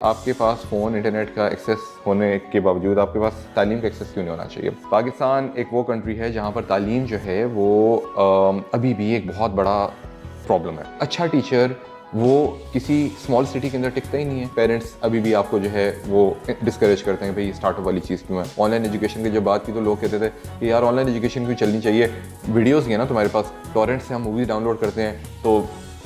आपके पास phone internet का access होने के बावजूद आपके पास तालीम का एक्सेस क्यों नहीं होना चाहिए। पाकिस्तान एक वो कंट्री है जहाँ पर तालीम जो है वो अभी भी एक बहुत बड़ा प्रॉब्लम है। अच्छा टीचर वो किसी स्मॉल सिटी के अंदर टिकता ही नहीं है। पेरेंट्स अभी भी आपको जो है वो डिस्करेज करते हैं, भाई स्टार्टअप वाली चीज़ क्यों है। ऑनलाइन एजुकेशन की जब बात की तो लोग कहते थे कि यार ऑनलाइन एजुकेशन क्यों चलनी चाहिए, वीडियोज़ है ना तुम्हारे पास, टॉरेंट से हम मूवीज़ डाउनलोड करते हैं तो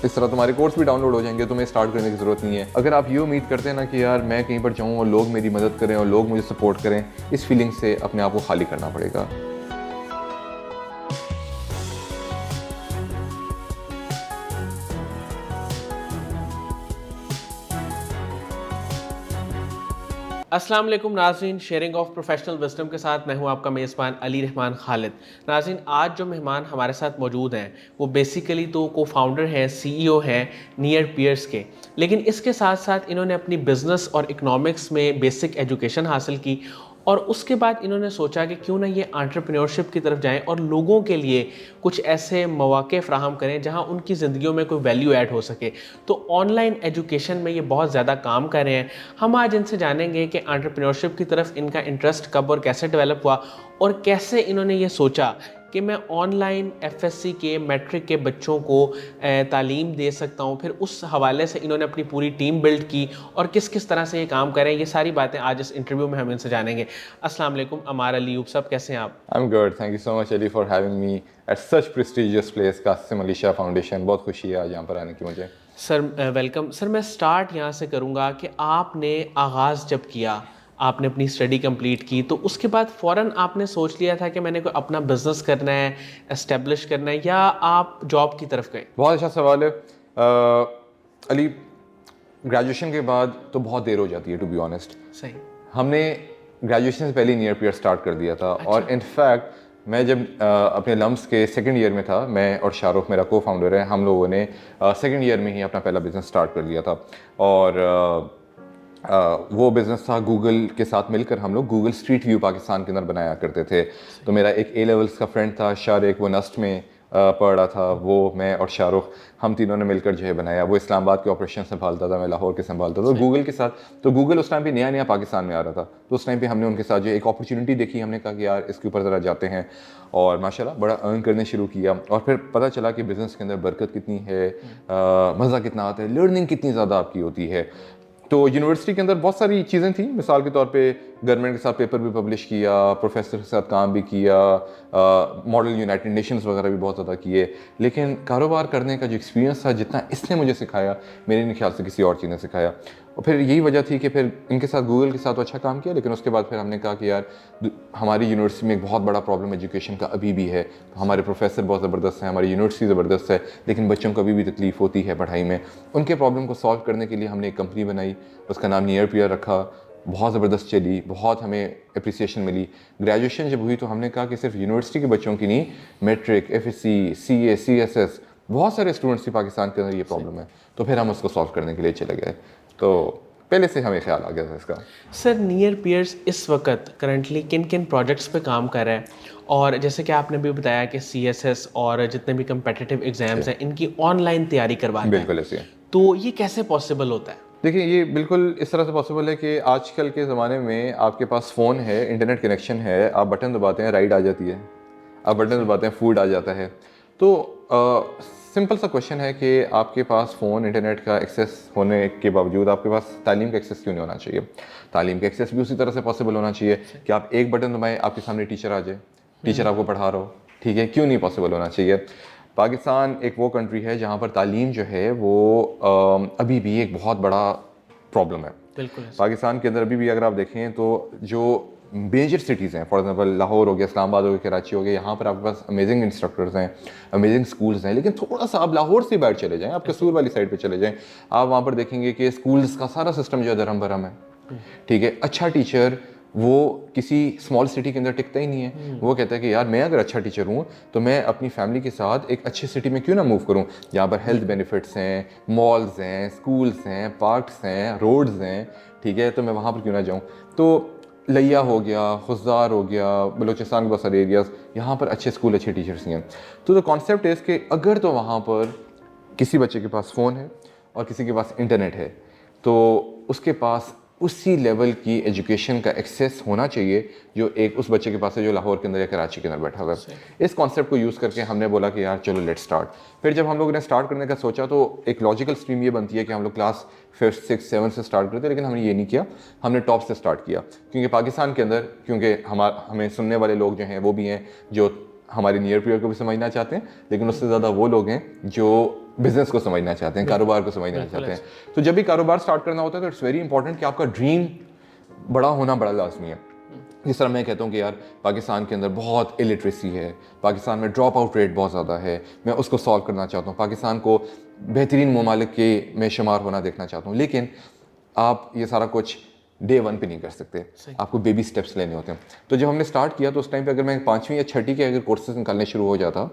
इस तरह तुम्हारे कोर्स भी डाउनलोड हो जाएंगे, तुम्हें स्टार्ट करने की ज़रूरत नहीं है। अगर आप ये उम्मीद करते हैं ना कि यार मैं कहीं पर जाऊँ और लोग मेरी मदद करें और लोग मुझे सपोर्ट करें, इस फीलिंग से अपने आप को खाली करना पड़ेगा। अस्सलाम वालेकुम नाज़रीन, शेयरिंग ऑफ प्रोफेशनल विजडम के साथ मैं हूं आपका मेज़बान अली रहमान खालिद। नाज़रीन, आज जो मेहमान हमारे साथ मौजूद हैं वो बेसिकली तो को फाउंडर हैं, सीईओ हैं नियर पियर्स के, लेकिन इसके साथ साथ इन्होंने अपनी बिज़नेस और इकनॉमिक्स में बेसिक एजुकेशन हासिल की और उसके बाद इन्होंने सोचा कि क्यों ना ये एंटरप्रेन्योरशिप की तरफ जाएं और लोगों के लिए कुछ ऐसे मौके फ़राहम करें जहां उनकी ज़िंदगियों में कोई वैल्यू ऐड हो सके। तो ऑनलाइन एजुकेशन में ये बहुत ज़्यादा काम कर रहे हैं। हम आज इनसे जानेंगे कि एंटरप्रेन्योरशिप की तरफ इनका इंटरेस्ट कब और कैसे डेवलप हुआ और कैसे इन्होंने ये सोचा कि मैं ऑनलाइन एफएससी के मैट्रिक के बच्चों को तालीम दे सकता हूँ। फिर उस हवाले से इन्होंने अपनी पूरी टीम बिल्ड की और किस किस तरह से ये काम करें, ये सारी बातें आज इस इंटरव्यू में हम इनसे जानेंगे। अस्सलाम वालेकुम अमार अली साहब, कैसे हैं आप? I am good, thank you so much Ali for having me at such prestigious place Qasim Ali Shah foundation. बहुत खुशी है आज यहाँ पर आने की मुझे। Sir welcome. सर मैं स्टार्ट यहाँ से करूँगा कि आपने आगाज़ जब किया, आपने अपनी स्टडी कंप्लीट की, तो उसके बाद फ़ौरन आपने सोच लिया था कि मैंने कोई अपना बिज़नेस करना है, एस्टेब्लिश करना है, या आप जॉब की तरफ गए? बहुत अच्छा सवाल है। अली, ग्रेजुएशन के बाद तो बहुत देर हो जाती है टू बी ऑनेस्ट। सही। हमने ग्रेजुएशन से पहले नियर पीयर स्टार्ट कर दिया था। अच्छा। और इनफैक्ट मैं जब अपने लम्स के सेकंड ईयर में था, मैं और शाहरुख मेरा को फाउंडर है, हम लोगों ने सेकंड ईयर में ही अपना पहला बिज़नेस स्टार्ट कर लिया था। और वो बिज़नेस था गूगल के साथ मिलकर, हम लोग गूगल स्ट्रीट व्यू पाकिस्तान के अंदर बनाया करते थे। तो मेरा एक ए लेवल्स का फ्रेंड था शारिक, वो नस्ट में पढ़ रहा था, वो मैं और शाहरुख हम तीनों ने मिलकर जो है बनाया। वो इस्लामाबाद के ऑपरेशन संभालता था, मैं लाहौर के संभालता था। तो गूगल के साथ, तो गूगल उस टाइम पे नया नया पाकिस्तान में आ रहा था, तो उस टाइम पे हमने उनके साथ जो एक अपॉर्चुनिटी देखी, हमने कहा कि यार इसके ऊपर ज़रा जाते हैं। और माशाल्लाह बड़ा अर्न करने शुरू किया। और फिर पता चला कि बिज़नेस के अंदर बरकत कितनी है, मज़ा कितना आता है, लर्निंग कितनी ज़्यादा आपकी होती है। तो यूनिवर्सिटी के अंदर बहुत सारी चीज़ें थी। मिसाल के तौर पे गवर्नमेंट के साथ पेपर भी पब्लिश किया, प्रोफेसर के साथ काम भी किया, मॉडल यूनाइटेड नेशंस वगैरह भी बहुत ज़्यादा किए। लेकिन कारोबार करने का जो एक्सपीरियंस था, जितना इसने मुझे सिखाया, मेरे नहीं ख्याल से किसी और चीज़ ने सिखाया। और फिर यही वजह थी कि फिर इनके साथ गूगल के साथ तो अच्छा काम किया, लेकिन उसके बाद फिर हमने कहा कि यार हमारी यूनिवर्सिटी में एक बहुत बड़ा प्रॉब्लम एजुकेशन का अभी भी है। हमारे प्रोफेसर बहुत ज़बरदस्त हैं, हमारी यूनिवर्सिटी ज़बरदस्त है, लेकिन बच्चों को अभी भी तकलीफ़ होती है पढ़ाई में। उनके प्रॉब्लम को सॉल्व करने के लिए हमने एक कंपनी बनाई, उसका नाम नियर पियर रखा। बहुत ज़बरदस्त चली, बहुत हमें अप्रिसिएशन मिली। ग्रेजुएशन जब हुई तो हमने कहा कि सिर्फ यूनिवर्सिटी के बच्चों की नहीं, मैट्रिक, एफएससी, सीए, सीएसएस, बहुत सारे स्टूडेंट्स की पाकिस्तान के अंदर ये प्रॉब्लम है। तो फिर हम उसको सॉल्व करने के लिए चले गए। तो पहले से हमें ख्याल आ गया था इसका। सर नियर पियर्स इस वक्त करंटली किन किन प्रोजेक्ट्स पे काम कर रहा है? और जैसे कि आपने भी बताया कि सीएसएस और जितने भी कम्पिटिटिव एग्जाम्स हैं इनकी ऑनलाइन तैयारी करवाना है, बिल्कुल ऐसे है। तो ये कैसे पॉसिबल होता है? देखिए, ये बिल्कुल इस तरह से पॉसिबल है कि आजकल के ज़माने में आपके पास फ़ोन है, इंटरनेट कनेक्शन है, आप बटन दबाते हैं, राइड आ जाती है, आप बटन दबाते हैं, फूड आ जाता है। तो सिंपल सा क्वेश्चन है कि आपके पास फ़ोन इंटरनेट का एक्सेस होने के बावजूद आपके पास तालीम का एक्सेस क्यों नहीं होना चाहिए। तालीम का एक्सेस भी उसी तरह से पॉसिबल होना चाहिए कि आप एक बटन दबाएं, आपके सामने टीचर आ जाए, टीचर आपको पढ़ा रहा हो, ठीक है। क्यों नहीं पॉसिबल होना चाहिए। पाकिस्तान एक वो कंट्री है जहाँ पर तालीम जो है वो अभी भी एक बहुत बड़ा प्रॉब्लम है। बिल्कुल। पाकिस्तान के अंदर अभी भी अगर आप देखें तो जो मेजर सिटीज़ हैं, फॉर एग्जांपल लाहौर हो गया, इस्लामाबाद हो गया, कराची हो गया, यहाँ पर आपके पास अमेजिंग इंस्ट्रक्टर्स हैं, अमेजिंग स्कूल्स हैं। लेकिन थोड़ा सा आप लाहौर से बाहर चले जाएँ, आप कसूर वाली साइड पे चले जाएँ, आप वहाँ पर देखेंगे कि स्कूल्स का सारा सिस्टम जो है धर्म भरम है, ठीक है। अच्छा टीचर वो किसी स्मॉल सिटी के अंदर टिकता ही नहीं है। वो कहता है कि यार मैं अगर अच्छा टीचर हूँ तो मैं अपनी फैमिली के साथ एक अच्छे सिटी में क्यों ना मूव करूँ, जहाँ पर हेल्थ बेनिफिट्स हैं, मॉल्स हैं, स्कूल्स हैं, पार्क्स हैं, रोड्स हैं, ठीक है। तो मैं वहाँ पर क्यों ना जाऊँ। तो लिया हो गया, खुजार हो गया, बलूचिस्तान के बहुत सारे एरियाज़, यहाँ पर अच्छे स्कूल, अच्छे टीचर्स नहीं हैं। तो द कॉन्सेप्ट है कि अगर तो वहाँ पर किसी बच्चे के पास फ़ोन है और किसी के पास इंटरनेट है, तो उसके पास उसी लेवल की एजुकेशन का एक्सेस होना चाहिए जो एक उस बच्चे के पास है जो लाहौर के अंदर या कराची के अंदर बैठा हुआ है। इस कॉन्सेप्ट को यूज़ करके हमने बोला कि यार चलो लेट्स स्टार्ट। फिर जब हम लोगों ने स्टार्ट करने का सोचा तो एक लॉजिकल स्ट्रीम ये बनती है कि हम लोग क्लास 5th 6th 7th से स्टार्ट करते, लेकिन हमने ये नहीं किया, हमने टॉप से स्टार्ट किया। क्योंकि पाकिस्तान के अंदर, क्योंकि हमें सुनने वाले लोग जो हैं वो भी हैं जो हमारी नियर पीरियड को भी समझना चाहते हैं, लेकिन उससे ज़्यादा वो लोग हैं जो बिजनेस को समझना चाहते हैं, कारोबार को समझना चाहते हैं। तो जब भी कारोबार स्टार्ट करना होता है तो इट्स वेरी इंपॉर्टेंट कि आपका ड्रीम बड़ा होना बड़ा लाजमी है। जिस तरह मैं कहता हूँ कि यार पाकिस्तान के अंदर बहुत इलिटरेसी है, पाकिस्तान में ड्रॉप आउट रेट बहुत ज़्यादा है, मैं उसको सॉल्व करना चाहता हूँ, पाकिस्तान को बेहतरीन ममालिक के में शुमार होना देखना चाहता हूँ। लेकिन आप ये सारा कुछ डे 1 पे नहीं कर सकते, आपको बेबी स्टेप्स लेने होते हैं। तो जब हमने स्टार्ट किया तो उस टाइम पे अगर मैं 5वीं या 6ठी के अगर कोर्सेज निकालने शुरू हो जाता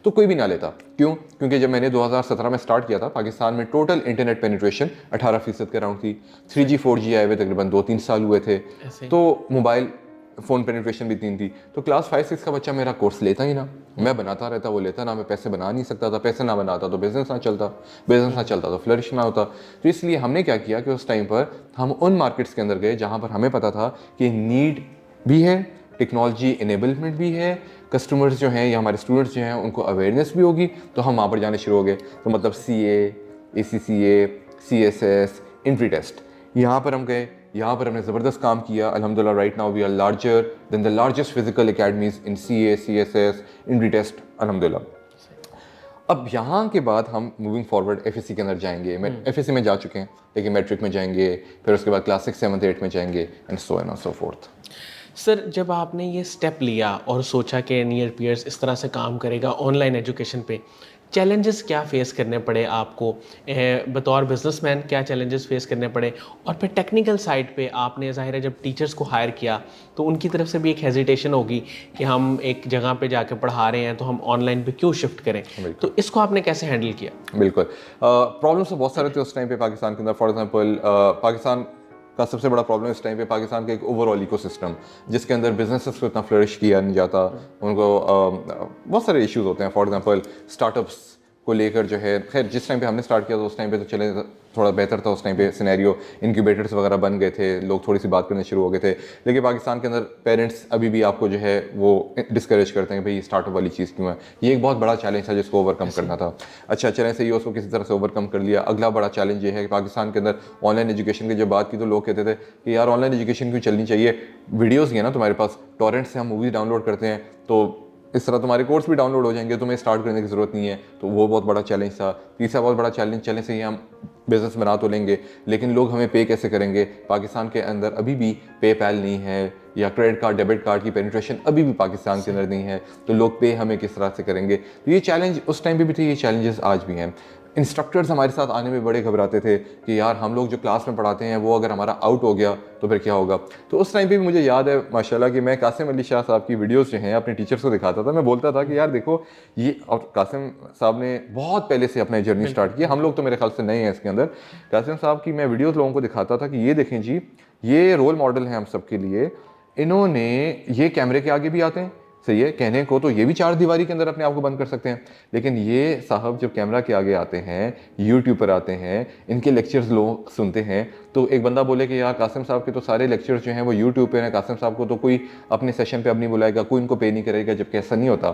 तो कोई भी ना लेता। क्यों? क्योंकि जब मैंने 2017 में स्टार्ट किया था, पाकिस्तान में टोटल इंटरनेट पेनिट्रेशन 18% के अराउंड थी। 3G 4G आए हुए तकरीबन 2-3 साल हुए थे, तो मोबाइल फ़ोन पेनिट्रेशन भी 3 थी। तो क्लास 5-6 का बच्चा मेरा कोर्स लेता ही ना, मैं बनाता रहता, वो लेता ना, मैं पैसे बना नहीं सकता था, पैसे ना बनाता तो बिज़नेस ना चलता, बिज़नेस ना चलता तो फ्लरिश ना होता। तो इसलिए हमने क्या किया कि उस टाइम पर हम उन मार्केट्स के अंदर गए जहाँ पर हमें पता था कि नीड भी है, टेक्नोलॉजी इनेबलमेंट भी है, कस्टमर्स जो हैं या हमारे स्टूडेंट्स जो हैं उनको अवेयरनेस भी होगी, तो हम वहाँ पर जाने शुरू हो गए। तो मतलब CA, ACCA, CSS, entry test, यहाँ पर हम गए, यहाँ पर हमने ज़बरदस्त काम किया। अल्हम्दुलिल्लाह right now we are larger than the largest physical academies in CA, CSS, entry test, अल्हम्दुलिल्लाह। अब यहाँ के बाद हम मूविंग फॉरवर्ड FSC के अंदर जाएंगे। मैं FSC में जा चुके हैं, लेकिन मैट्रिक में जाएंगे, फिर उसके बाद क्लास 6, 7, 8 में जाएंगे and so on and so fourth. Sir, जब आपने ये स्टेप लिया और सोचा कि नियर पीयर्स इस तरह से काम करेगा ऑनलाइन एजुकेशन पे, चैलेंजेस क्या फेस करने पड़े आपको? बतौर बिजनेसमैन क्या चैलेंजेस फेस करने पड़े? और फिर टेक्निकल साइड पे आपने ज़ाहिर है जब टीचर्स को हायर किया तो उनकी तरफ से भी एक हेजिटेशन होगी कि हम एक जगह पे जाके पढ़ा रहे हैं तो हम ऑनलाइन पे क्यों शिफ्ट करें? तो इसको आपने कैसे हैंडल किया? बिल्कुल, प्रॉब्लम्स तो बहुत सारे थे उस टाइम पे पाकिस्तान के अंदर। फॉर एग्जांपल पाकिस्तान का सबसे बड़ा प्रॉब्लम इस टाइम पे पाकिस्तान का एक ओवरऑल इकोसिस्टम, जिसके अंदर बिजनेसेस को इतना फ्लरिश किया नहीं जाता। उनको बहुत सारे इश्यूज होते हैं। फॉर एग्जांपल स्टार्टअप्स को लेकर जो है, खैर जिस टाइम पे हमने स्टार्ट किया तो उस टाइम पे तो चले थोड़ा बेहतर था। उस टाइम पे सिनेरियो, इंक्यूबेटर्स वगैरह बन गए थे, लोग थोड़ी सी बात करने शुरू हो गए थे। लेकिन पाकिस्तान के अंदर पेरेंट्स अभी भी आपको जो है वो डिस्करेज करते हैं, भाई स्टार्टअप वाली चीज़ क्यों है। ये एक बहुत बड़ा चैलेंज था जिसको ओवरकम करना था। अच्छा, चलें सही, उसको किसी तरह से ओवरकम कर लिया। अगला बड़ा चैलेंज ये है कि पाकिस्तान के अंदर ऑनलाइन एजुकेशन की जब बात की तो लोग कहते थे कि यार ऑनलाइन एजुकेशन क्यों चलनी चाहिए, वीडियोज़ ही है ना तुम्हारे पास, टॉरेंट से हम मूवीज़ डाउनलोड करते हैं तो इस तरह तुम्हारे कोर्स भी डाउनलोड हो जाएंगे, तुम्हें स्टार्ट करने की ज़रूरत नहीं है। तो वो बहुत बड़ा चैलेंज था। तीसरा बहुत बड़ा चैलेंज, चलें से ही हम बिज़नेस बना तो लेंगे लेकिन लोग हमें पे कैसे करेंगे। पाकिस्तान के अंदर अभी भी पेपैल नहीं है या क्रेडिट कार्ड डेबिट कार्ड की पेनिट्रेशन अभी भी पाकिस्तान के अंदर नहीं है, तो लोग पे हमें किस तरह से करेंगे। तो ये चैलेंज उस टाइम पे भी थे, ये चैलेंजेस आज भी हैं। इंस्ट्रक्टर्स हमारे साथ आने में बड़े घबराते थे कि यार हम लोग जो क्लास में पढ़ाते हैं वो अगर हमारा आउट हो गया तो फिर क्या होगा। तो उस टाइम पे भी मुझे याद है माशाल्लाह कि मैं कासिम अली शाह साहब की वीडियोस जो हैं अपने टीचर्स को दिखाता था। मैं बोलता था कि यार देखो ये, और कासिम साहब ने बहुत पहले से अपना जर्नी स्टार्ट किया, हम लोग तो मेरे ख्याल से नए हैं इसके अंदर। कासिम साहब की मैं वीडियोस लोगों को दिखाता था कि ये देखें जी, ये रोल मॉडल हैं हम सबके लिए। इन्होंने ये कैमरे के आगे भी आते हैं, सही है, कहने को तो ये भी 4 दीवारी के अंदर अपने आप को बंद कर सकते हैं, लेकिन ये साहब जब कैमरा के आगे आते हैं, यूट्यूब पर आते हैं, इनके लेक्चर्स लोग सुनते हैं। तो एक बंदा बोले कि यार कासिम साहब के तो सारे लेक्चर्स जो हैं वो यूट्यूब पे हैं, कासिम साहब को तो कोई अपने सेशन पे अब नहीं बुलाएगा, कोई इनको पे नहीं करेगा, जबकि ऐसा नहीं होता।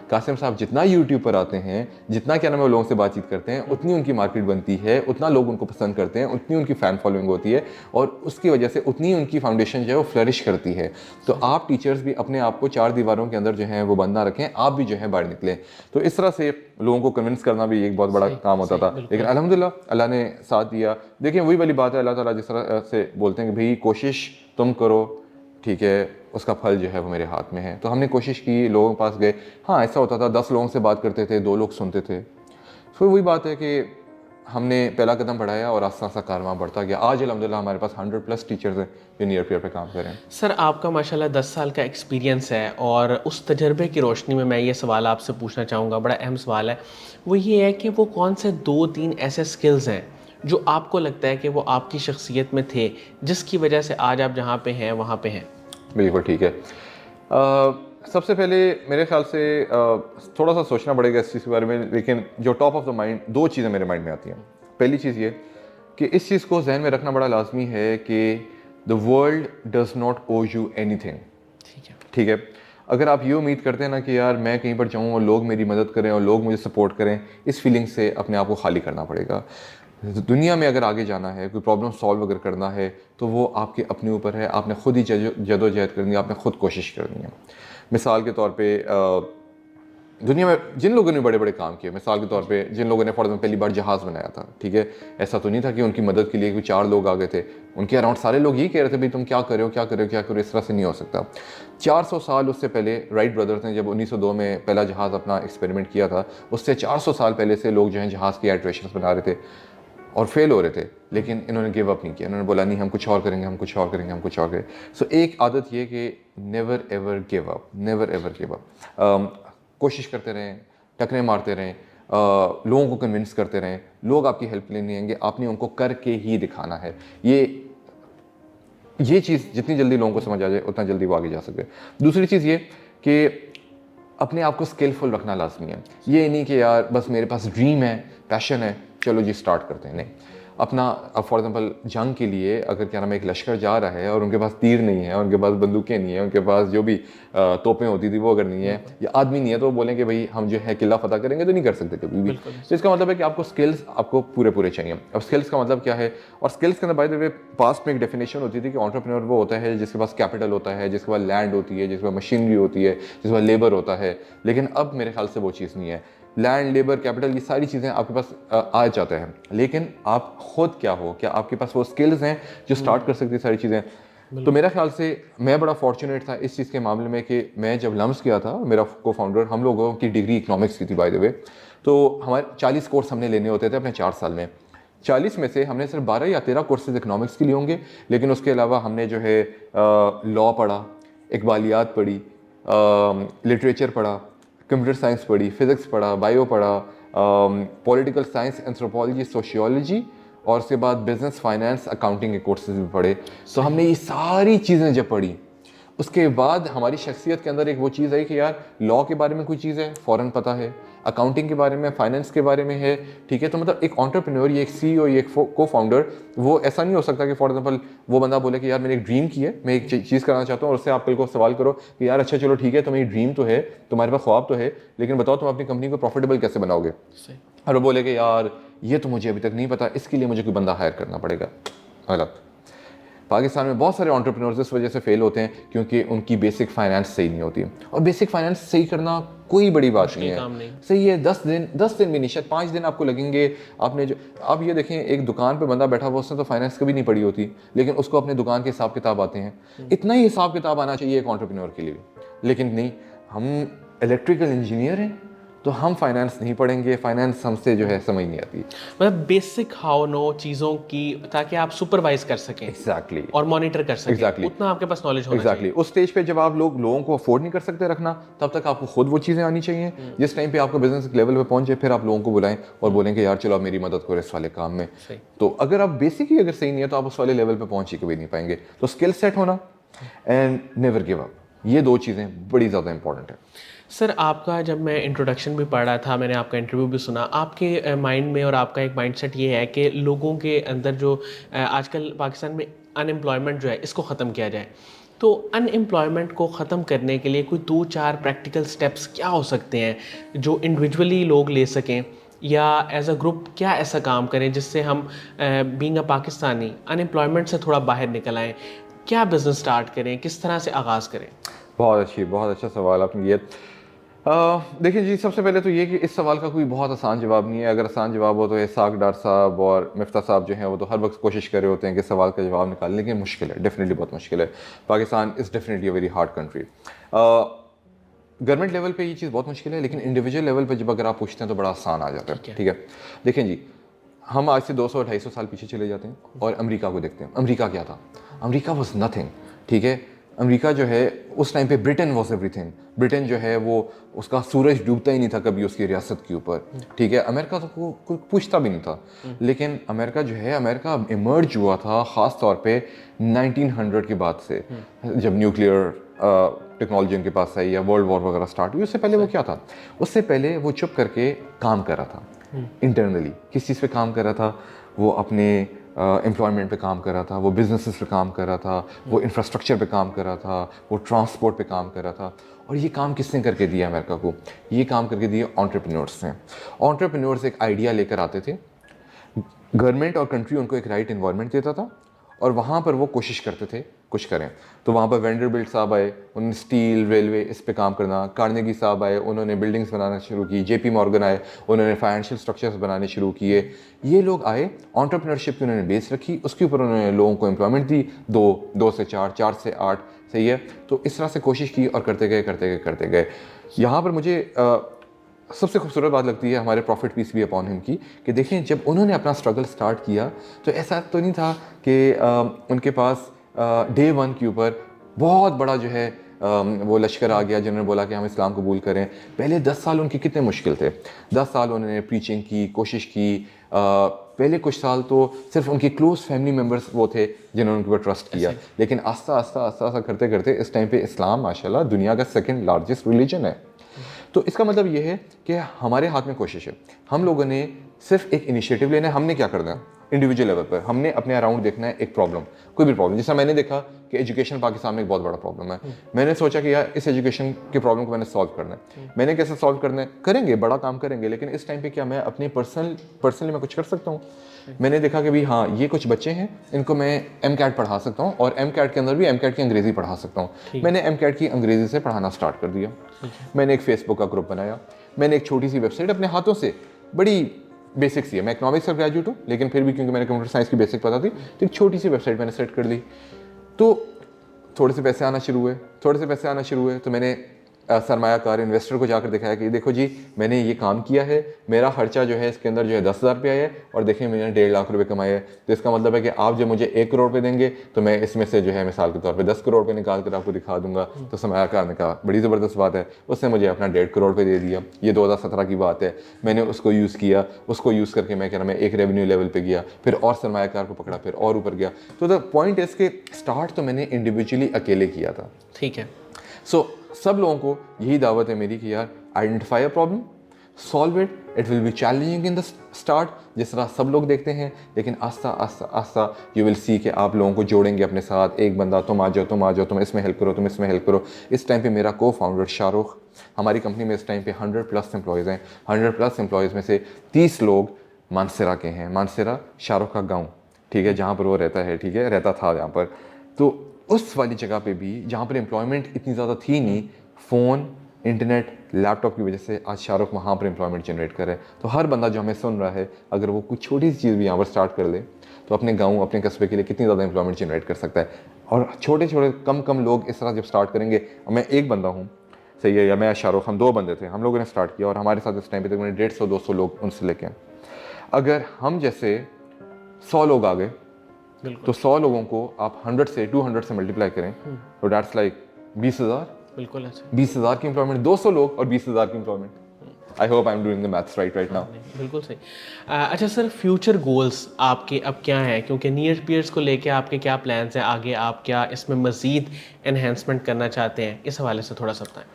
कासिम साहब जितना यूट्यूब पर आते हैं, जितना क्या नाम है लोगों से बातचीत करते हैं, उतनी उनकी मार्केट बनती है, उतना लोग उनको पसंद करते हैं, उतनी उनकी फ़ैन फॉलोइंग होती है और उसकी वजह से उतनी उनकी फाउंडेशन जो है वो फ्लरिश करती है। तो आप टीचर्स भी अपने आप को 4 दीवारों के अंदर जो है वो बंद ना रखें, आप भी जो है बाहर निकलें। तो इस तरह से लोगों को कन्विंस करना भी एक बहुत बड़ा काम होता था, लेकिन अल्हम्दुलिल्लाह अल्लाह ने साथ दिया। देखिए वही वाली बात है, अल्लाह ताला जिस तरह से बोलते हैं कि भाई कोशिश तुम करो, ठीक है, उसका फल जो है वो मेरे हाथ में है। तो हमने कोशिश की, लोगों के पास गए। हाँ ऐसा होता था 10 लोगों से बात करते थे, 2 लोग सुनते थे। फिर वही बात है कि हमने पहला कदम बढ़ाया और आस्ता आस्ता कारवां बढ़ता गया। आज अल्हम्दुलिल्लाह हमारे पास 100+ टीचर्स हैं जो नियर पीयर पे काम कर रहे हैं। सर आपका माशाल्लाह 10 साल का एक्सपीरियंस है और उस तजर्बे की रोशनी में मैं ये सवाल आपसे पूछना चाहूँगा, बड़ा अहम सवाल है। वो ये है कि वो कौन से 2-3 ऐसे स्किल्स हैं जो आपको लगता है कि वो आपकी शख्सियत में थे, जिसकी वजह से आज आप जहाँ पे हैं वहाँ पे हैं? बिल्कुल ठीक है। सबसे पहले मेरे ख्याल से थोड़ा सा सोचना पड़ेगा इस चीज़ के बारे में, लेकिन जो टॉप ऑफ द माइंड 2 चीज़ें मेरे माइंड में आती हैं। पहली चीज़ ये कि इस चीज़ को जहन में रखना बड़ा लाजमी है कि the world does not owe you anything. ठीक है, अगर आप ये उम्मीद करते हैं ना कि यार मैं कहीं पर जाऊँ और लोग मेरी मदद करें और लोग मुझे सपोर्ट करें, इस फीलिंग से अपने आप को खाली करना पड़ेगा। दुनिया में अगर आगे जाना है, कोई प्रॉब्लम सॉल्व अगर करना है, तो वो आपके अपने ऊपर है। आपने खुद ही जदोजहद करनी है, आपने खुद कोशिश करनी है। मिसाल के तौर पे दुनिया में जिन लोगों ने बड़े बड़े काम किए, मिसाल के तौर पे जिन लोगों ने फॉर एग्जाम्पल पहली बार जहाज़ बनाया था, ठीक है, ऐसा तो नहीं था कि उनकी मदद के लिए कोई 4 लोग आ गए थे। उनके अराउंड सारे लोग यही कह रहे थे भाई तुम क्या कर रहे हो, क्या कर रहे हो, क्या करो, इस तरह से नहीं हो सकता। 400 साल उससे पहले राइट ब्रदर्स ने जब 1902 में पहला जहाज़ अपना एक्सपेरिमेंट किया था, उससे 400 साल पहले से लोग जो हैं जहाज़ की एल्ट्रेशंस बना रहे थे और फेल हो रहे थे, लेकिन इन्होंने गिव अप नहीं किया। इन्होंने बोला नहीं, हम कुछ और करेंगे, हम कुछ और करेंगे, हम कुछ और करेंगे। सो एक आदत ये कि never ever give up, never ever give up. कोशिश करते रहें, टकरे मारते रहें, लोगों को कन्विंस करते रहें। लोग आपकी हेल्प लेने नहीं आएंगे, आपने उनको करके ही दिखाना है। ये चीज़ जितनी जल्दी लोगों को समझ आ जाए उतना जल्दी वो आगे जा सके। दूसरी चीज़ ये कि अपने आप को स्किलफुल रखना लाजमी है। ये नहीं कि यार बस मेरे पास ड्रीम है, पैशन है, चलो जी स्टार्ट करते हैं। नहीं, अपना अब फॉर एग्जांपल जंग के लिए अगर क्या नाम है एक लश्कर जा रहा है और उनके पास तीर नहीं है, उनके पास बंदूकें नहीं है, उनके पास जो भी तोपें होती थी वो अगर नहीं है, या आदमी नहीं है, तो वो बोलें कि भाई हम जो है किला फतह करेंगे, तो नहीं कर सकते कभी भी। तो इसका मतलब है कि आपको स्किल्स आपको पूरे चाहिए। अब स्किल्स का मतलब क्या है, और स्किल्स के अंदर बाय द वे पास्ट में एक डेफिनेशन होती थी कि एंटरप्रेन्योर वो होता है जिसके पास कैपिटल होता है, जिसके पास लैंड होती है, जिसके पास मशीनरी होती है, जिसके पास लेबर होता है। लेकिन अब मेरे ख्याल से वो चीज़ नहीं है। लैंड, लेबर, कैपिटल, ये सारी चीज़ें आपके पास आ जाते हैं, लेकिन आप खुद क्या हो, क्या आपके पास वो स्किल्स हैं जो स्टार्ट कर सकती है सारी चीज़ें। तो मेरा ख्याल से मैं बड़ा फॉर्चुनेट था इस चीज़ के मामले में कि मैं जब लम्स किया था, मेरा को फाउंडर, हम लोगों की डिग्री इकनॉमिक्स की थी बाय द वे। तो हमारे 40 कोर्स हमने लेने होते थे अपने 4 साल में। 40 में से हमने सिर्फ 12 या 13 कोर्सेज इकनॉमिक्स के लिए होंगे, लेकिन उसके अलावा हमने जो है लॉ पढ़ा, इकबालियात पढ़ी, लिटरेचर पढ़ा, कंप्यूटर साइंस पढ़ी, फिज़िक्स पढ़ा, बायो पढ़ा, पॉलिटिकल साइंस, एंथ्रोपोलॉजी, सोशियोलॉजी, और उसके बाद बिजनेस, फाइनेंस, अकाउंटिंग के कोर्सेज भी पढ़े। तो हमने ये सारी चीज़ें जब पढ़ी, उसके बाद हमारी शख्सियत के अंदर एक वो चीज़ आई कि यार लॉ के बारे में कोई चीज़ है फ़ौरन पता है, अकाउंटिंग के बारे में, फाइनेंस के बारे में है, ठीक है। तो मतलब एक एंटरप्रेन्योर, ये एक CEO, ये एक को फाउंडर, वो ऐसा नहीं हो सकता कि फॉर एग्जांपल वो बंदा बोले कि यार मैंने एक ड्रीम की है, मैं एक चीज़ करना चाहता हूँ, और उससे आप कल को सवाल करो कि यार अच्छा चलो ठीक है, तुम्हारी ड्रीम तो है, तुम्हारे पास ख्वाब तो है, लेकिन बताओ तुम अपनी कंपनी को प्रॉफिटेबल कैसे बनाओगे। और वो बोले कि यार ये तो मुझे अभी तक नहीं पता, इसके लिए मुझे कोई बंदा हायर करना पड़ेगा। गलत। पाकिस्तान में बहुत सारे एंटरप्रेन्योर्स इस वजह से फेल होते हैं क्योंकि उनकी बेसिक फाइनेंस सही नहीं होती, और बेसिक फाइनेंस सही करना कोई बड़ी बात नहीं है। सही है, 10 दिन भी नहीं, शायद 5 दिन आपको लगेंगे। आपने जो आप ये देखें, एक दुकान पे बंदा बैठा हुआ, उसने तो फाइनेंस कभी नहीं पढ़ी होती, लेकिन उसको अपने दुकान के हिसाब किताब आते हैं। इतना ही हिसाब किताब आना चाहिए एक एंटरप्रेन्योर के लिए भी, लेकिन नहीं, हम इलेक्ट्रिकल इंजीनियर हैं तो हम फाइनेंस नहीं पढ़ेंगे, फाइनेंस हमसे जो है समझ नहीं आती। मतलब बेसिक हाउ नो चीज़ों की, ताकि आप सुपरवाइज कर सकें एग्जैक्टली और मॉनिटर कर सकें। एग्जैक्टली उतना आपके पास नॉलेज होना एग्जैक्टली उस स्टेज पे जब आप लोगों को अफोर्ड नहीं कर सकते रखना, तब तक आपको खुद वो चीज़ें आनी चाहिए। जिस टाइम पे आपका बिजनेस एक लेवल पे पहुंचे, फिर आप लोगों को बुलाएं और बोलेंगे यार चलो आप मेरी मदद करो इस वाले काम में। तो अगर आप बेसिक ही अगर सही नहीं है तो आप उस वाले लेवल पे पहुंच ही कभी नहीं पाएंगे। तो स्किल सेट होना एंड नेवर गिव अप, ये 2 चीज़ें बड़ी ज़्यादा इंपॉर्टेंट है। सर, आपका जब मैं इंट्रोडक्शन भी पढ़ रहा था, मैंने आपका इंटरव्यू भी सुना, आपके माइंड में और आपका एक माइंडसेट ये है कि लोगों के अंदर जो आजकल पाकिस्तान में अनएम्प्लॉयमेंट जो है, इसको ख़त्म किया जाए। तो अनएम्प्लॉयमेंट को ख़त्म करने के लिए कोई 2-4 प्रैक्टिकल स्टेप्स क्या हो सकते हैं जो इंडिविजुअली लोग ले सकें, या एज अ ग्रुप क्या ऐसा काम करें जिससे हम बीइंग अ पाकिस्तानी अनएम्प्लॉयमेंट से थोड़ा बाहर निकल आएँ? क्या बिज़नेस स्टार्ट करें, किस तरह से आगाज़ करें? बहुत अच्छा सवाल आपने किया। देखिए जी, सबसे पहले तो ये कि इस सवाल का कोई बहुत आसान जवाब नहीं है। अगर आसान जवाब हो तो इसाक डार साहब और मिफ्ता साहब जो हैं वो तो हर वक्त कोशिश कर रहे होते हैं कि सवाल का जवाब निकालने की। मुश्किल है, डेफिनेटली बहुत मुश्किल है। Pakistan is definitely a very hard country. Government level पे ये चीज़ बहुत मुश्किल है, लेकिन इंडिविजुअल लेवल पे जब अगर आप पूछते हैं तो बड़ा आसान आ जाता है। ठीक है, देखें जी, हम आज से 200-250 साल पीछे चले जाते हैं और अमेरिका को देखते हैं। अमेरिका क्या था? America was nothing. ठीक है, अमेरिका जो है उस टाइम पे ब्रिटेन वॉज एवरीथिंग। ब्रिटेन जो है वो, उसका सूरज डूबता ही नहीं था कभी उसकी रियासत के ऊपर। ठीक है, अमेरिका तो कोई पूछता भी नहीं था। लेकिन अमेरिका जो है, अमेरिका इमर्ज हुआ था ख़ास तौर पे 1900 के बाद से, जब न्यूक्लियर टेक्नोलॉजी उनके पास आई या वर्ल्ड वॉर वगैरह स्टार्ट हुई। उससे पहले वो क्या था? उससे पहले वो चुप करके काम कर रहा था इंटरनली। किस चीज़ पे काम कर रहा था? वो अपने एम्प्लॉयमेंट पे काम कर रहा था, वो बिजनेसेस पे काम कर रहा था, वो इंफ्रास्ट्रक्चर पे काम कर रहा था, वो ट्रांसपोर्ट पे काम कर रहा था। और ये काम किसने करके दिया अमेरिका को? ये काम करके दिए एंटरप्रेन्योर्स ने। एंटरप्रेन्योर्स एक आइडिया लेकर आते थे, गवर्नमेंट और कंट्री उनको एक राइट इन्वायरमेंट देता था और वहाँ पर वो कोशिश करते थे कुछ करें। तो वहाँ पर वेंडरबिल्ट साहब आए, उन्होंने स्टील, रेलवे इस पे काम करना। कार्नेगी साहब आए, उन्होंने बिल्डिंग्स बनाना शुरू की। जेपी मॉर्गन आए, उन्होंने फाइनेंशियल स्ट्रक्चर्स बनाने शुरू किए। ये लोग आए, एंटरप्रेन्योरशिप की उन्होंने बेस रखी, उसके ऊपर उन्होंने लोगों को एम्प्लॉयमेंट दी, 2 से 4, 4 से 8, सही है। तो इस तरह से कोशिश की और करते गए। यहाँ पर मुझे सबसे खूबसूरत बात लगती है हमारे प्रॉफिट पीस भी अपॉन हिम की, कि देखें जब उन्होंने अपना स्ट्रगल स्टार्ट किया तो ऐसा तो नहीं था कि उनके पास डे 1 के ऊपर बहुत बड़ा जो है वो लश्कर आ गया जिन्होंने बोला कि हम इस्लाम कबूल करें। पहले 10 साल उनके कितने मुश्किल थे। 10 साल उन्होंने प्रीचिंग की, कोशिश की। पहले कुछ साल तो सिर्फ उनके क्लोज फैमिली मेम्बर्स वो थे जिन्होंने उनके ऊपर ट्रस्ट किया, लेकिन आस्ता आस्ता करते करते इस टाइम पे इस्लाम माशाल्लाह दुनिया का सेकंड लार्जेस्ट रिलीजन है। तो इसका मतलब ये है कि हमारे हाथ में कोशिश है। हम लोगों ने सिर्फ एक इनिशिएटिव लेना है। हमने क्या करना है इंडिविजुअल लेवल पर, हमने अपने अराउंड देखना है एक प्रॉब्लम, कोई भी प्रॉब्लम। जैसा मैंने देखा कि एजुकेशन पाकिस्तान में एक बहुत बड़ा प्रॉब्लम है। मैंने सोचा कि यार इस एजुकेशन के प्रॉब्लम को मैंने सॉल्व करना है। मैंने कैसे सॉल्व करना है, करेंगे, बड़ा काम करेंगे, लेकिन इस टाइम पे क्या मैं अपनी पर्सनली मैं कुछ कर सकता हूँ? मैंने देखा कि भाई हाँ, ये कुछ बच्चे हैं, इनको मैं MCAT पढ़ा सकता हूँ और MCAT के अंदर भी MCAT की अंग्रेज़ी पढ़ा सकता हूँ। मैंने MCAT की अंग्रेज़ी से पढ़ाना स्टार्ट कर दिया। मैंने एक फेसबुक का ग्रुप बनाया। मैंने एक छोटी सी वेबसाइट अपने हाथों से, बड़ी बेसिक सी है, मैं इकोनॉमिक्स का ग्रेजुएट हूँ, लेकिन फिर भी क्योंकि मैंने कंप्यूटर साइंस की बेसिक पता थी तो एक छोटी सी वेबसाइट मैंने सेट कर ली। तो थोड़े से पैसे आना शुरू हुए तो मैंने सरमायाकार इन्वेस्टर को जाकर दिखाया कि देखो जी, मैंने ये काम किया है, मेरा खर्चा जो है इसके अंदर जो है 10,000 रुपये है और देखिए मैंने 1.5 लाख रुपए कमाए हैं। तो इसका मतलब है कि आप जब मुझे 1 करोड़ रुपये देंगे तो मैं इसमें से जो है मिसाल के तौर पे 10 करोड़ रुपये निकाल कर आपको दिखा दूंगा। तो सरमायाकार ने कहा बड़ी ज़बरदस्त बात है, उसने मुझे अपना 1.5 करोड़ रुपये दे दिया। ये 2017 की बात है। मैंने उसको यूज़ किया, उसको यूज़ करके मैं मैं एक रेवेन्यू लेवल पर गया, फिर और सरमायाकार को पकड़ा, फिर और ऊपर गया। तो द पॉइंट इज़ के स्टार्ट तो मैंने इंडिविजुअली अकेले किया था। ठीक है। सो सब लोगों को यही दावत है मेरी कि यार identify a problem, solve it. It will be challenging in the start, जिस तरह सब लोग देखते हैं, लेकिन आस्ता आस्ता यू विल सी कि आप लोगों को जोड़ेंगे अपने साथ। एक बंदा तुम आ जाओ, तुम इसमें हेल्प करो, तुम इसमें हेल्प करो। इस टाइम पे मेरा को फाउंडर शाहरुख, हमारी कंपनी में इस टाइम पे 100+ एम्प्लॉयज़ हैं। 100+ एम्प्लॉयज़ में से 30 लोग मानसरा के हैं। मानसरा शाहरुख का गाँव, ठीक है, जहाँ पर वो रहता है, ठीक है, रहता था जहाँ पर। तो उस वाली जगह पे भी जहाँ पर एम्प्लॉयमेंट इतनी ज़्यादा थी नहीं, फ़ोन, इंटरनेट, लैपटॉप की वजह से आज शाहरुख वहाँ पर एम्प्लॉयमेंट जनरेट कर रहा है। तो हर बंदा जो हमें सुन रहा है, अगर वो कुछ छोटी सी चीज़ भी यहाँ पर स्टार्ट कर ले तो अपने गाँव, अपने कस्बे के लिए कितनी ज़्यादा एम्प्लॉयमेंट जनरेट कर सकता है। और छोटे छोटे कम लोग इस तरह जब स्टार्ट करेंगे, मैं एक बंदा हूँ, सही है, या मैं शाहरुख, हम 2 बंदे थे, हम लोगों ने स्टार्ट किया और हमारे साथ इस टाइम पे तकरीबन 150-200 लोग उनसे लेके हैं। अगर हम जैसे 100 लोग आ गए तो 100 लोगों को आप 100 से 200 से मल्टीप्लाई करें तो दैट्स लाइक 20,000। बिल्कुल ऐसे 20,000 की एम्प्लॉयमेंट, 200 लोग और 20,000 की employment. I hope I am doing the maths right now. बिल्कुल सही। अच्छा सर, फ्यूचर गोल्स आपके अब क्या हैं, क्योंकि नियर पीरियड्स को लेके आपके क्या प्लान्स हैं आगे, आप क्या इसमें मज़ीद एनहेंसमेंट करना चाहते हैं, इस हवाले से थोड़ा सा बताएं।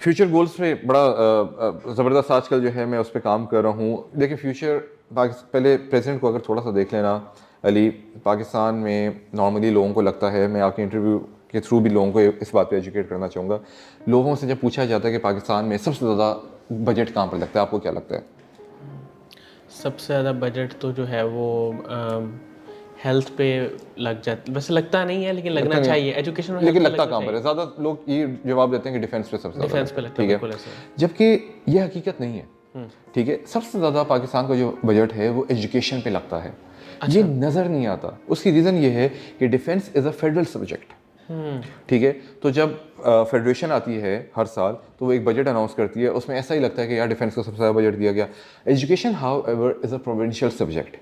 फ्यूचर गोल्स पे बड़ा ज़बरदस्त आजकल जो है मैं उस पर काम कर रहा हूँ। देखिए फ्यूचर, पहले प्रेजेंट को अगर थोड़ा सा देख लेना अली, पाकिस्तान में नॉर्मली लोगों को लगता है, मैं आपके इंटरव्यू के थ्रू भी लोगों को इस बात पे एजुकेट करना चाहूँगा, लोगों से जब पूछा जाता है कि पाकिस्तान में सबसे ज़्यादा बजट कहाँ पर लगता है, आपको क्या लगता है? सबसे ज़्यादा बजट तो जो है वो हेल्थ पे लग जाता, वैसे लगता नहीं है लेकिन लगना चाहिए, एजुकेशन, लेकिन लगता कहाँ पर है? ज़्यादा लोग ये जवाब देते हैं कि डिफेंस पे सबसे डिफेंस पे लगता है, बिल्कुल ऐसे। जबकि ये हकीकत नहीं है, ठीक है। सबसे ज़्यादा पाकिस्तान का जो बजट है वो एजुकेशन पे लगता है। ये नज़र नहीं आता। उसकी रीज़न ये है कि defence is a federal subject, ठीक है। तो जब फेडरेशन आती है हर साल तो वो एक बजट अनाउंस करती है, उसमें ऐसा ही लगता है कि यार डिफेंस को सबसे ज़्यादा बजट दिया गया। Education how ever is a provincial subject.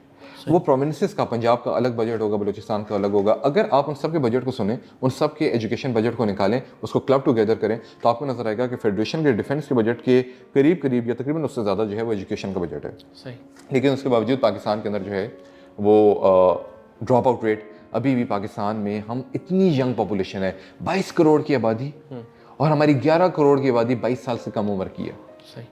वो प्रोविंसेस का, पंजाब का अलग बजट होगा, बलूचिस्तान का अलग होगा। अगर आप उन सब के बजट को सुने, उन सब के एजुकेशन बजट को निकालें, उसको क्लब टुगेदर करें, तो आपको नजर आएगा कि फेडरेशन के डिफेंस के बजट के करीब या तकरीबन उससे ज़्यादा जो है वो एजुकेशन का बजट है। सही। लेकिन उसके बावजूद पाकिस्तान के अंदर जो है वो ड्रॉप आउट रेट अभी भी, पाकिस्तान में हम इतनी यंग पॉपुलेशन है, 22 करोड़ की आबादी, और हमारी 11 करोड़ की आबादी 22 साल से कम उम्र की है। सही।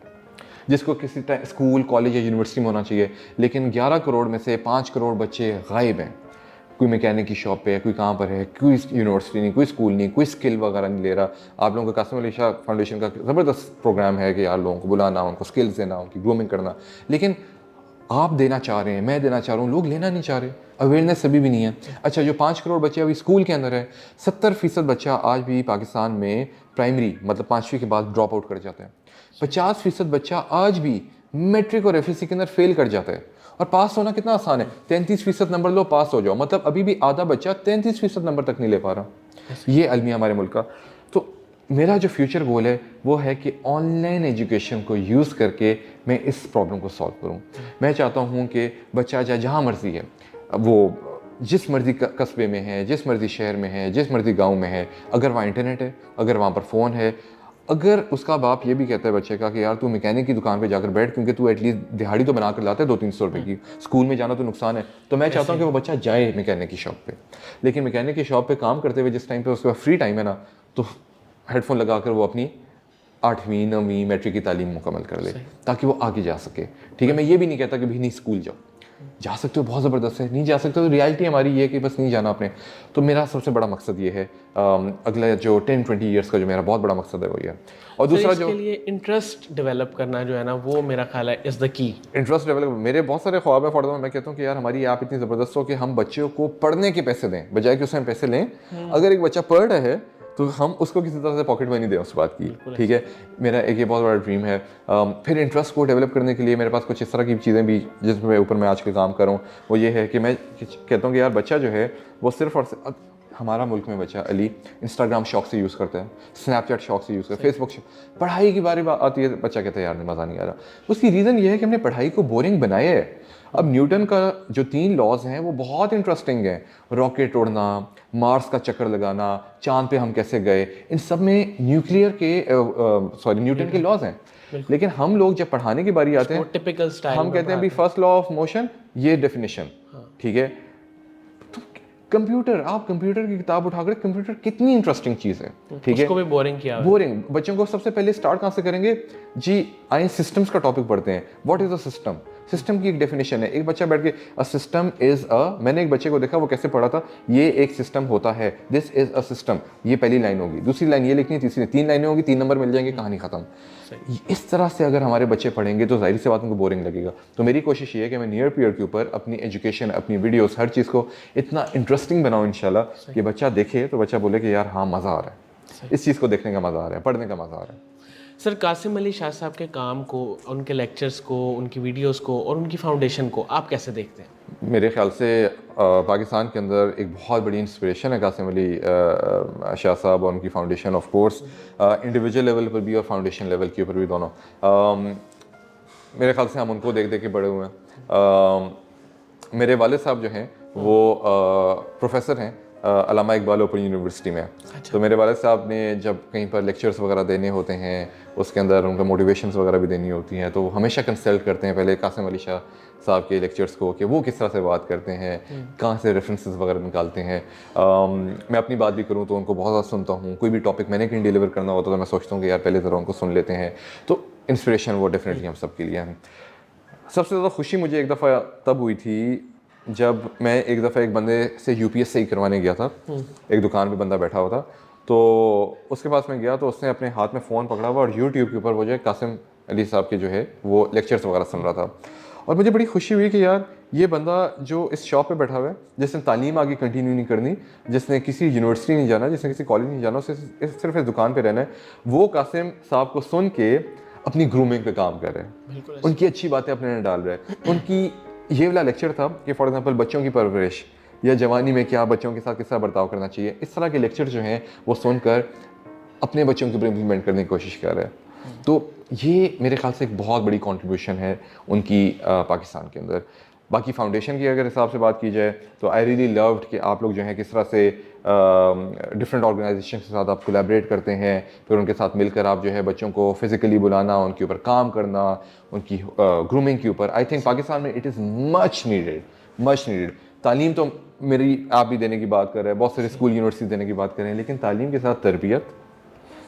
जिसको किसी टाइम स्कूल, कॉलेज या यूनिवर्सिटी में होना चाहिए, लेकिन 11 करोड़ में से 5 करोड़ बच्चे गायब हैं। कोई मैकेनिक की शॉप पे है, कोई कहाँ पर है, कोई यूनिवर्सिटी नहीं, कोई स्कूल नहीं, कोई स्किल वगैरह नहीं ले रहा। आप लोगों का कासिम अली शाह फाउंडेशन का ज़बरदस्त प्रोग्राम है कि यार लोगों को बुलाना, उनको स्किल्स देना, उनकी ग्रूमिंग करना, लेकिन आप देना चाह रहे हैं, मैं देना चाह रहा हूँ, लोग लेना नहीं चाह रहे, अवेयरनेस अभी भी नहीं है। अच्छा, जो 5 करोड़ बच्चे अभी स्कूल के अंदर है, 70% बच्चा आज भी पाकिस्तान में प्राइमरी मतलब 5वीं के बाद ड्रॉप आउट कर जाता है। 50% बच्चा आज भी मैट्रिक और एफएससी के अंदर फेल कर जाता है। और पास होना कितना आसान है, 33% नंबर लो, पास हो जाओ। मतलब अभी भी आधा बच्चा 33% नंबर तक नहीं ले पा रहा। ये अलमिया हमारे मुल्क का। तो मेरा जो फ्यूचर गोल है वो है कि ऑनलाइन एजुकेशन को यूज़ करके मैं इस प्रॉब्लम को सॉल्व करूं। मैं चाहता हूं कि बच्चा चाहे जहां मर्जी है, वो जिस मर्जी कस्बे में है, जिस मर्जी शहर में है, जिस मर्जी गांव में है, अगर वहाँ इंटरनेट है, अगर वहाँ पर फ़ोन है, अगर उसका बाप ये भी कहता है बच्चे का कि यार तू मैकेनिक की दुकान पे जाकर बैठ, क्योंकि तू एटलीस्ट दिहाड़ी तो बना कर लाता है 200-300 रुपए की, स्कूल में जाना तो नुकसान है, तो मैं चाहता हूँ कि वो बच्चा जाए मैकेनिक की शॉप पे। लेकिन मैकेनिक की शॉप पे काम करते हुए जिस टाइम पे उसके पास फ्री टाइम है ना, तो हेडफोन लगाकर वो अपनी 8वीं 9वीं मैट्रिक की तालीम मुकम्मल कर ले, ताकि वो आगे जा सके। ठीक है, मैं ये भी नहीं कहता कि भाई नहीं स्कूल जाओ, जा सकते हो, बहुत ज़बरदस्त है, नहीं जा सकते तो रियलिटी हमारी ये है कि बस नहीं जाना आपने। तो मेरा सबसे बड़ा मकसद ये है, अगला जो 10-20 ईयर्स का जो मेरा बहुत बड़ा मकसद है वो ये है। और दूसरा जो लिए इंटरेस्ट डेवलप करना जो है ना, वो मेरा ख्याल है is the key. Interest develop, मेरे बहुत सारे ख्वाब है। फॉर एग्जाम्पल मैं कहता हूँ कि यार हमारी ऐप इतनी ज़बरदस्त हो कि हम बच्चों को पढ़ने के पैसे दें, बजाय कि उसमें पैसे लें। अगर एक बच्चा पढ़ रहा है तो हम उसको किसी तरह से पॉकेट मनी दें उस बात की। ठीक है, मेरा एक ये बहुत बड़ा ड्रीम है। फिर इंटरेस्ट को डेवलप करने के लिए मेरे पास कुछ इस तरह की चीज़ें भी जिसमें ऊपर मैं आज के काम कर रहा हूँ, वो ये है कि मैं कहता हूँ कि यार बच्चा जो है वो सिर्फ और सिर्फ, हमारा मुल्क में बच्चा अली इंस्टाग्राम शौक से यूज़ करता है, स्नैपचैट शौक से यूज़ करता है, फेसबुक पढ़ाई की बारी आती है, बच्चा कहता है यार मज़ा नहीं आ रहा। उसकी रीज़न ये है कि हमने पढ़ाई को बोरिंग बनाया है। अब न्यूटन का जो 3 लॉज हैं वो बहुत इंटरेस्टिंग हैं, रॉकेट उड़ना, मार्स का चक्कर लगाना, चांद पे हम कैसे गए, इन सब में न्यूक्लियर के न्यूटन के लॉज हैं। लेकिन हम लोग जब पढ़ाने की बारी आते हैं, टिपिकल स्टाइल हम कहते हैं भी फर्स्ट लॉ ऑफ मोशन, ये डेफिनेशन। ठीक है, कंप्यूटर, आप कंप्यूटर की किताब उठाकर, कंप्यूटर कितनी इंटरेस्टिंग चीज़ है। ठीक है, उसको भी बोरिंग किया, बोरिंग। बच्चों को सबसे पहले स्टार्ट कहाँ से करेंगे जी, आए सिस्टम्स का टॉपिक पढ़ते हैं। What is a system? System की एक डेफिनेशन है। एक बच्चा बैठ के अ सिस्टम इज अ, मैंने एक बच्चे को देखा वो कैसे पढ़ा था, ये एक सिस्टम होता है, दिस इज अ सिस्टम, ये पहली लाइन होगी, दूसरी लाइन ये लिखनी है, तीसरी, 3 लाइनें होगी, 3 नंबर मिल जाएंगे, कहानी खत्म। इस तरह से अगर हमारे बच्चे पढ़ेंगे तो जाहिर सी बात उनको बोरिंग लगेगा। तो मेरी कोशिश ये है कि मैं नियर पीरियड के ऊपर अपनी एजुकेशन, अपनी वीडियोस, हर चीज़ को इतना इंटरेस्टिंग बनाऊं इंशाल्लाह कि बच्चा देखे तो बच्चा बोले कि यार हाँ मज़ा आ रहा है, इस चीज़ को देखने का मज़ा आ रहा है, पढ़ने का मज़ा आ रहा है। सर, कासिम अली शाह साहब के काम को, उनके लेक्चर्स को, उनकी वीडियोस को और उनकी फाउंडेशन को आप कैसे देखते हैं? मेरे ख्याल से पाकिस्तान के अंदर एक बहुत बड़ी इंस्पिरेशन है कासिम अली शाह साहब और उनकी foundation, of course individual level पर भी और फाउंडेशन लेवल के ऊपर भी दोनों। मेरे ख्याल से हम उनको देख देख के बड़े हुए हैं। मेरे वालिद साहब जो हैं वो प्रोफेसर हैं अल्लामा इकबाल ओपन यूनिवर्सिटी में। तो मेरे वालिद साहब ने जब कहीं पर लेक्चर्स वगैरह देने होते हैं, उसके अंदर उनका मोटिवेशंस वगैरह भी देनी होती हैं, तो वो हमेशा कंसल्ट करते हैं पहले कासिम अली शाह साहब के लेक्चर्स को कि वो किस तरह से बात करते हैं, कहाँ से रेफरेंसेस वगैरह निकालते हैं। मैं अपनी बात भी करूँ तो उनको बहुत ज़्यादा सुनता हूँ। कोई भी टॉपिक मैंने कहीं डिलीवर करना होता तो मैं सोचता हूँ कि यार पहले ज़रा उनको सुन लेते हैं। तो इंस्पिरेशन वो डेफिनेटली हम सब के लिए हैं। सबसे ज़्यादा खुशी मुझे एक दफ़ा तब हुई थी जब मैं एक दफ़ा एक बंदे से UPSC करवाने गया था। एक दुकान पे बंदा बैठा हुआ था, तो उसके पास मैं गया तो उसने अपने हाथ में फ़ोन पकड़ा हुआ और YouTube के ऊपर वो जो है कासिम अली साहब के जो है वो लेक्चर्स वगैरह सुन रहा था। और मुझे बड़ी खुशी हुई कि यार ये बंदा जो इस शॉप पे बैठा हुआ है, जिसने तालीम आगे कंटिन्यू नहीं करनी, जिसने किसी यूनिवर्सिटी नहीं जाना, जिसने किसी कॉलेज नहीं जाना, उसे सिर्फ इस दुकान पे रहना है, वो कासिम साहब को सुन के अपनी ग्रूमिंग पे काम कर रहे हैं, उनकी अच्छी बातें अपने में डाल रहे हैं। उनकी ये वाला लेक्चर था कि फॉर एग्जांपल बच्चों की परवरिश या जवानी में क्या बच्चों के साथ किस तरह बर्ताव करना चाहिए, इस तरह के लेक्चर जो हैं वो सुनकर अपने बच्चों के ऊपर इम्प्लीमेंट करने की कोशिश कर रहे हैं। तो ये मेरे ख्याल से एक बहुत बड़ी कंट्रीब्यूशन है उनकी पाकिस्तान के अंदर। बाकी फाउंडेशन की अगर हिसाब से बात की जाए तो आई रियली लव्ड कि आप लोग जो हैं किस तरह से डिफरेंट ऑर्गेनाइजेशन के साथ आप कोलैबोरेट करते हैं, फिर उनके साथ मिलकर आप जो है बच्चों को फिज़िकली बुलाना, उनके ऊपर काम करना, उनकी ग्रूमिंग के ऊपर। आई थिंक पाकिस्तान में इट इज़ मच नीडेड। तालीम तो मेरी आप भी देने की बात कर रहे हैं, बहुत सारे स्कूल यूनिवर्सिटी देने की बात कर रहे हैं, लेकिन तालीम के साथ तरबियत,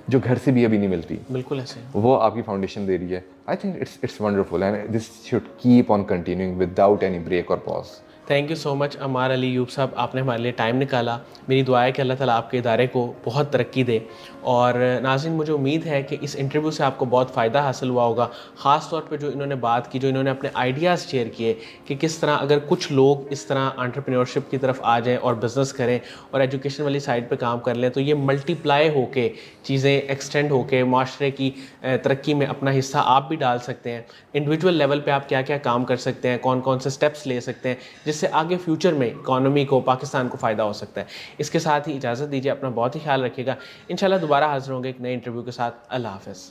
जो घर से भी अभी नहीं मिलती, बिल्कुल ऐसे। वो आपकी फाउंडेशन दे रही है। I think it's wonderful and this should keep on continuing without any break और pause. Thank you so much Amar Ali Ayub साहब, आपने हमारे लिए टाइम निकाला। मेरी दुआ है कि अल्लाह ताला आपके इदारे को बहुत तरक्की दे। और नाज़रीन, मुझे उम्मीद है कि इस इंटरव्यू से आपको बहुत फ़ायदा हासिल हुआ होगा। ख़ास तौर पे जो इन्होंने बात की, जो इन्होंने अपने आइडियाज़ शेयर किए कि किस तरह अगर कुछ लोग इस तरह एंटरप्रेन्योरशिप की तरफ आ जाएँ और बिज़नेस करें और एजुकेशन वाली साइड पे काम कर लें, तो ये मल्टीप्लाई होके चीज़ें एक्सटेंड होके माशरे की तरक्की में अपना हिस्सा आप भी डाल सकते हैं। इंडिविजुअल लेवल पे आप क्या क्या काम कर सकते हैं, कौन कौन से स्टेप्स ले सकते हैं, जिससे आगे फ्यूचर में इकॉनमी को, पाकिस्तान को फ़ायदा हो सकता है। इसके साथ ही इजाज़त दीजिए, अपना बहुत ही ख्याल रखिएगा। इंशाल्लाह दोबारा हाज़िर होंगे एक नए इंटरव्यू के साथ। अल्लाह हाफ़िज़।